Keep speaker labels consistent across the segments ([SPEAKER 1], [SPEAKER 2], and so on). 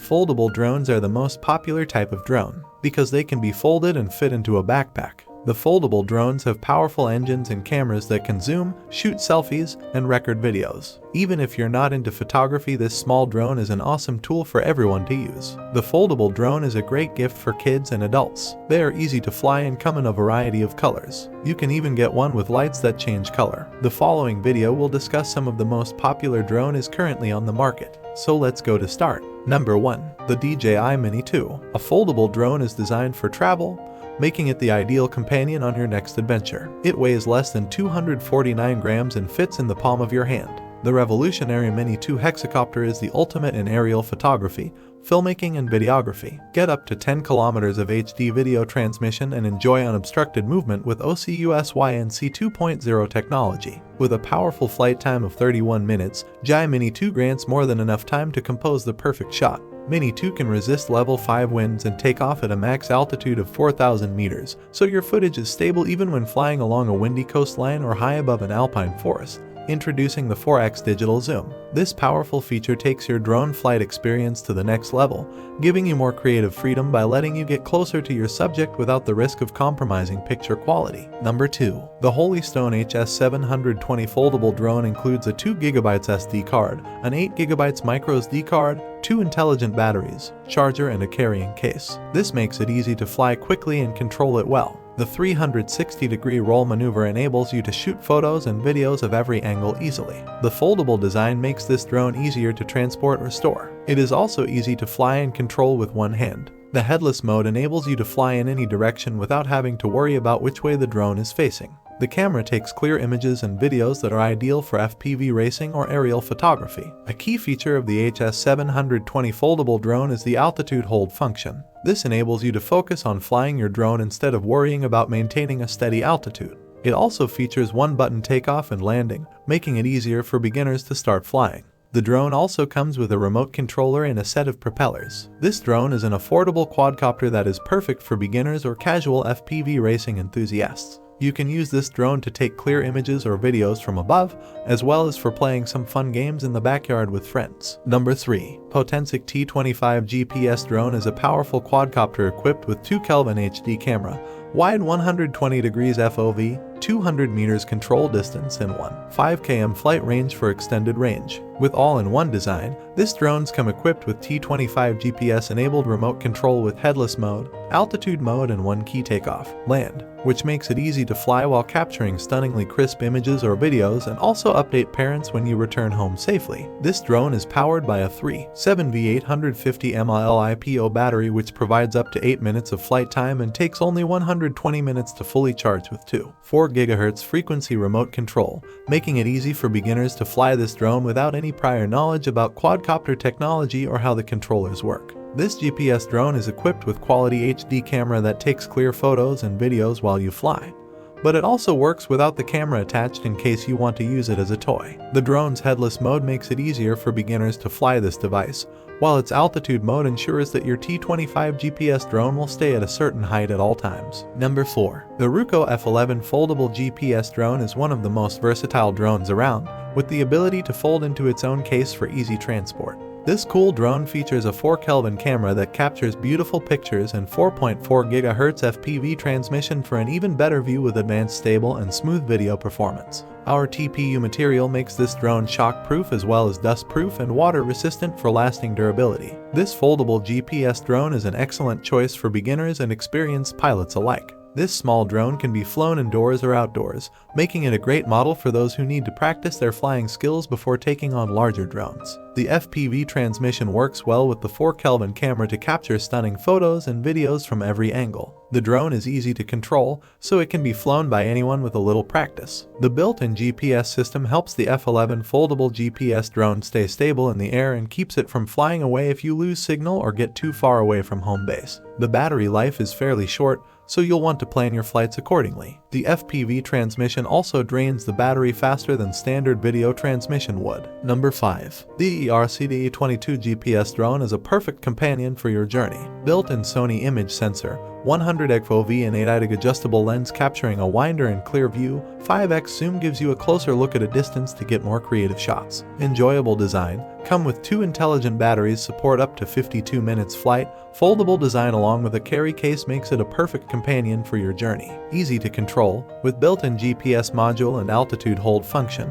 [SPEAKER 1] Foldable drones are the most popular type of drone because they can be folded and fit into a backpack. The foldable drones have powerful engines and cameras that can zoom, shoot selfies, and record videos. Even if you're not into photography, this small drone is an awesome tool for everyone to use. The foldable drone is a great gift for kids and adults. They are easy to fly and come in a variety of colors. You can even get one with lights that change color. The following video will discuss some of the most popular drone is currently on the market. So let's go to start. Number 1. The DJI Mini 2. A foldable drone is designed for travel, making it the ideal companion on your next adventure. It weighs less than 249 grams and fits in the palm of your hand. The revolutionary Mini 2 hexacopter is the ultimate in aerial photography, filmmaking, and videography. Get up to 10 kilometers of HD video transmission and enjoy unobstructed movement with OCUSYNC 2.0 technology. With a powerful flight time of 31 minutes, DJI Mini 2 grants more than enough time to compose the perfect shot. Mini 2 can resist level 5 winds and take off at a max altitude of 4,000 meters, so your footage is stable even when flying along a windy coastline or high above an alpine forest. Introducing the 4x digital zoom. This powerful feature takes your drone flight experience to the next level, giving you more creative freedom by letting you get closer to your subject without the risk of compromising picture quality. Number 2. The Holystone HS720 foldable drone includes a 2GB SD card, an 8GB microSD card, 2 intelligent batteries, charger, and a carrying case. This makes it easy to fly quickly and control it well. The 360-degree roll maneuver enables you to shoot photos and videos of every angle easily. The foldable design makes this drone easier to transport or store. It is also easy to fly and control with one hand. The headless mode enables you to fly in any direction without having to worry about which way the drone is facing. The camera takes clear images and videos that are ideal for FPV racing or aerial photography. A key feature of the HS720 foldable drone is the altitude hold function. This enables you to focus on flying your drone instead of worrying about maintaining a steady altitude. It also features one-button takeoff and landing, making it easier for beginners to start flying. The drone also comes with a remote controller and a set of propellers. This drone is an affordable quadcopter that is perfect for beginners or casual FPV racing enthusiasts. You can use this drone to take clear images or videos from above, as well as for playing some fun games in the backyard with friends. Number 3. Potensic T25 GPS drone is a powerful quadcopter equipped with 2 Kelvin HD camera, wide 120 degrees FOV, 200 meters control distance, and 5 km flight range for extended range. With all-in-one design, this drones come equipped with T25 GPS-enabled remote control with headless mode, altitude mode, and one key takeoff, land, which makes it easy to fly while capturing stunningly crisp images or videos and also update parents when you return home safely. This drone is powered by a 3.7V850 mAh LiPo battery which provides up to 8 minutes of flight time and takes only 120 minutes to fully charge with 2.4 GHz frequency remote control, making it easy for beginners to fly this drone without any prior knowledge about quadcopter technology or how the controllers work. This GPS drone is equipped with quality HD camera that takes clear photos and videos while you fly. But it also works without the camera attached in case you want to use it as a toy. The drone's headless mode makes it easier for beginners to fly this device, while its altitude mode ensures that your T25 GPS drone will stay at a certain height at all times. Number 4. The Ruco F11 foldable GPS drone is one of the most versatile drones around, with the ability to fold into its own case for easy transport. This cool drone features a 4 Kelvin camera that captures beautiful pictures and 4.4 GHz FPV transmission for an even better view with advanced stable and smooth video performance. Our TPU material makes this drone shock-proof as well as dust-proof and water-resistant for lasting durability. This foldable GPS drone is an excellent choice for beginners and experienced pilots alike. This small drone can be flown indoors or outdoors, making it a great model for those who need to practice their flying skills before taking on larger drones. The FPV transmission works well with the 4 Kelvin camera to capture stunning photos and videos from every angle. The drone is easy to control, so it can be flown by anyone with a little practice. The built-in GPS system helps the F11 foldable GPS drone stay stable in the air and keeps it from flying away if you lose signal or get too far away from home base. The battery life is fairly short, so you'll want to plan your flights accordingly. The FPV transmission also drains the battery faster than standard video transmission would. Number 5. The ERCD22 GPS drone is a perfect companion for your journey. Built-in Sony image sensor, 100 FOV and 8x adjustable lens capturing a wider and clear view. 5x zoom gives you a closer look at a distance to get more creative shots. Enjoyable design. Come with 2 intelligent batteries, support up to 52 minutes flight. Foldable design along with a carry case makes it a perfect companion for your journey. Easy to control, with built-in GPS module and altitude hold function.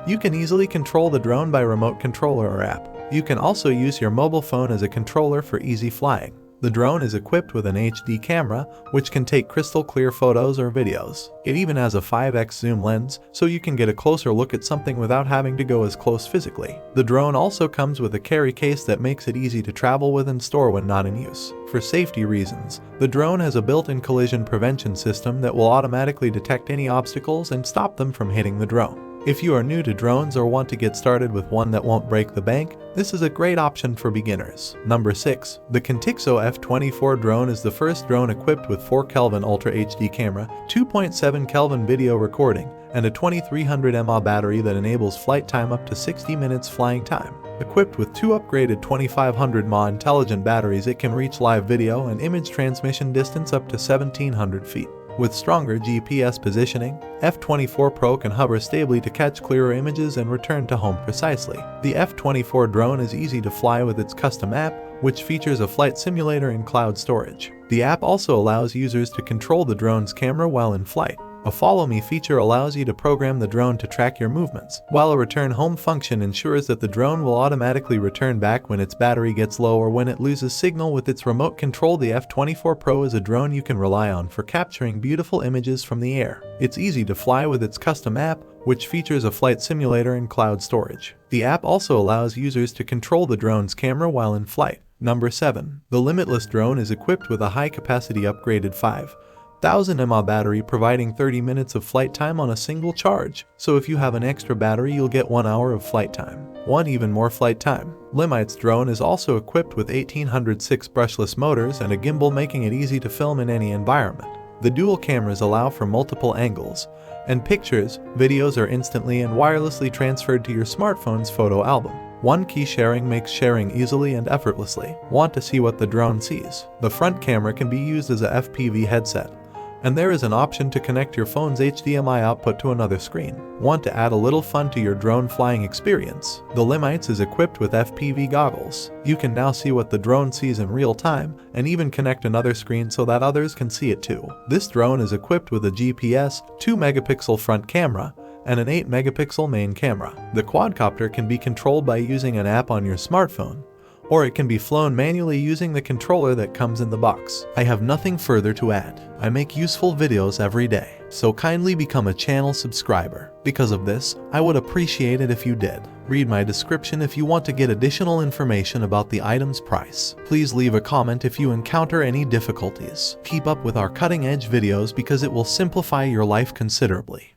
[SPEAKER 1] You can easily control the drone by remote controller or app. You can also use your mobile phone as a controller for easy flying. The drone is equipped with an HD camera, which can take crystal clear photos or videos. It even has a 5x zoom lens, so you can get a closer look at something without having to go as close physically. The drone also comes with a carry case that makes it easy to travel with and store when not in use. For safety reasons, the drone has a built-in collision prevention system that will automatically detect any obstacles and stop them from hitting the drone. If you are new to drones or want to get started with one that won't break the bank, this is a great option for beginners. Number 6. The Contixo F24 drone is the first drone equipped with 4 Kelvin Ultra HD camera, 2.7 Kelvin video recording, and a 2300 mAh battery that enables flight time up to 60 minutes flying time. Equipped with 2 upgraded 2500 mAh intelligent batteries, it can reach live video and image transmission distance up to 1700 feet. With stronger GPS positioning, F24 Pro can hover stably to catch clearer images and return to home precisely. The F24 drone is easy to fly with its custom app, which features a flight simulator and cloud storage. The app also allows users to control the drone's camera while in flight. A Follow Me feature allows you to program the drone to track your movements, while a Return Home function ensures that the drone will automatically return back when its battery gets low or when it loses signal. With its remote control, the F24 Pro is a drone you can rely on for capturing beautiful images from the air. It's easy to fly with its custom app, which features a flight simulator and cloud storage. The app also allows users to control the drone's camera while in flight. Number 7. The Limitless drone is equipped with a high-capacity upgraded 5,000 mAh battery, providing 30 minutes of flight time on a single charge. So if you have an extra battery, you'll get 1 hour of flight time. Even more flight time. Limitless drone is also equipped with 1806 brushless motors and a gimbal, making it easy to film in any environment. The dual cameras allow for multiple angles, and pictures, videos are instantly and wirelessly transferred to your smartphone's photo album. 1 key sharing makes sharing easily and effortlessly. Want to see what the drone sees? The front camera can be used as a FPV headset, and there is an option to connect your phone's HDMI output to another screen. Want to add a little fun to your drone flying experience? The Limites is equipped with FPV goggles. You can now see what the drone sees in real time, and even connect another screen so that others can see it too. This drone is equipped with a GPS, 2 megapixel front camera, and an 8 megapixel main camera. The quadcopter can be controlled by using an app on your smartphone, or it can be flown manually using the controller that comes in the box. I have nothing further to add. I make useful videos every day, so kindly become a channel subscriber. Because of this, I would appreciate it if you did. Read my description if you want to get additional information about the item's price. Please leave a comment if you encounter any difficulties. Keep up with our cutting-edge videos because it will simplify your life considerably.